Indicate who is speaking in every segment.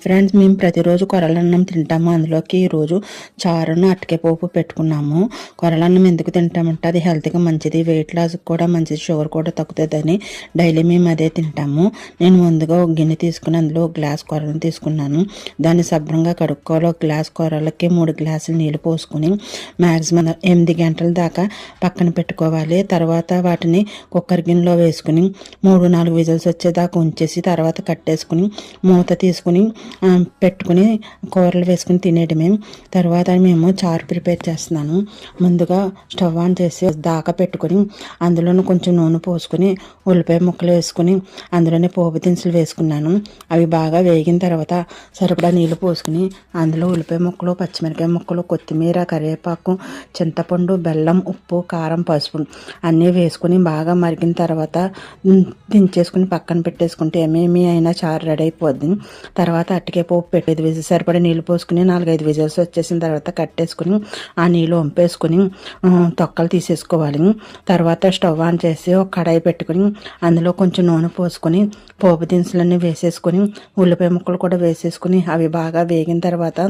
Speaker 1: Friends, మేము ప్రతిరోజు కొరలన్నం తింటాము. అందులోకి ఈరోజు చారును అరటికాయ పోపు పెట్టుకున్నాము. కొరలన్నం ఎందుకు తింటామంటే అది హెల్త్గా మంచిది, వెయిట్ లాస్ కూడా మంచిది, షుగర్ కూడా తగ్గుతుందని డైలీ మేము అదే తింటాము. నేను ముందుగా ఒక గిన్నె తీసుకుని అందులో ఒక గ్లాస్ కొరలను తీసుకున్నాను. దాన్ని శుభ్రంగా కడుక్కోవాలి. ఒక గ్లాస్ కొరలకి 3 గ్లాసులు నీళ్ళు పోసుకుని మ్యాక్సిమం 8 గంటల దాకా పక్కన పెట్టుకోవాలి. తర్వాత వాటిని కుక్కర్ గిన్నెలో వేసుకుని 3-4 విజిల్స్ వచ్చేదాకా ఉంచేసి తర్వాత కట్టేసుకుని మూత తీసుకుని పెట్టుకుని కూరలు వేసుకుని తినేయడమే. తర్వాత మేము చారు ప్రిపేర్ చేస్తున్నాను. ముందుగా స్టవ్ ఆన్ చేసి దాకా పెట్టుకుని అందులోనూ కొంచెం నూనె పోసుకుని ఉల్లిపాయ ముక్కలు వేసుకుని అందులోనే పోపు దినుసులు వేసుకున్నాను. అవి బాగా వేగిన తర్వాత సరిపడా నీళ్ళు పోసుకుని అందులో ఉల్లిపాయ ముక్కలు, పచ్చిమిరకాయ ముక్కలు, కొత్తిమీర, కరివేపాకు, చింతపండు, బెల్లం, ఉప్పు, కారం, పసుపు అన్నీ వేసుకుని బాగా మరిగిన తర్వాత దించేసుకుని పక్కన పెట్టేసుకుంటే ఏమేమి అయినా చారు రెడీ అయిపోద్ది. తర్వాత అరటికాయ పోపు పెట్టేది విజిల్ సరిపడే నీళ్ళు పోసుకుని 4-5 విజిల్స్ వచ్చేసిన తర్వాత కట్టేసుకుని ఆ నీళ్ళు వంపేసుకుని తొక్కలు తీసేసుకోవాలి. తర్వాత స్టవ్ ఆన్ చేసి ఒక కడాయి పెట్టుకుని అందులో కొంచెం నూనె పోసుకొని పోపు దినుసులన్నీ వేసేసుకొని ఉల్లిపాయ ముక్కలు కూడా వేసేసుకుని అవి బాగా వేగిన తర్వాత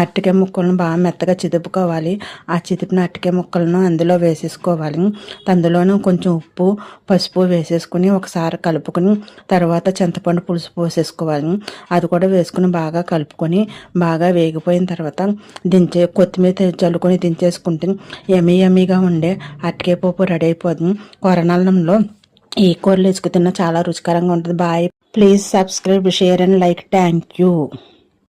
Speaker 1: అరటికాయ ముక్కలను బాగా మెత్తగా చిదుపుకోవాలి. ఆ చిదిపిన అరటికాయ ముక్కలను అందులో వేసేసుకోవాలి. అందులోనూ కొంచెం ఉప్పు, పసుపు వేసేసుకుని ఒకసారి కలుపుకొని తర్వాత చింతపండు పులుసు పోసేసుకోవాలి. అది కూడా వేసుకుని బాగా కలుపుకొని బాగా వేగిపోయిన తర్వాత కొత్తిమీర చల్లుకొని దించేసుకుంటే యమ్మీగా ఉండే అరటికాయ పోపు రెడీ అయిపోతుంది. కొరనాలంలో ఈ కూరలు వేసుకు తిన్నా చాలా రుచికరంగా ఉంటుంది. Bye. Please subscribe, share and like. Thank you.